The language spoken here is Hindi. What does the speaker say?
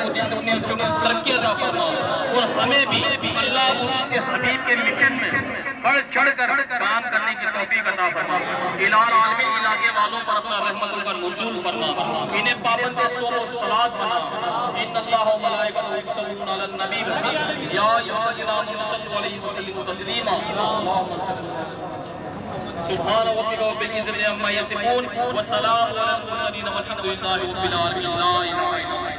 को दी दुनिया तरक्की अता फरमा और हमें भी अल्लाह और उसके हबीब के मिशन में बढ़ चढ़कर काम करने की तौफीक अता फरमा। इलाल आलमीन इलाके वालों पर अपना रहमतों का नुज़ूल फरमा, इन्हें पाबंद सोम और सलात बना। इन्नल्लाह व मलाइकतहु युसल्लूना अलन नबी या अय्युहल्लज़ीना आमनू सल्लु अलैहि व सल्लिमू तस्लीमा। सुभान रब्बिका रब्बिल इज़्ज़ति अम्मा यसिफून व सलामुन अलल मुरसलीन वल्हम्दुलिल्लाहि रब्बिल आलमीन।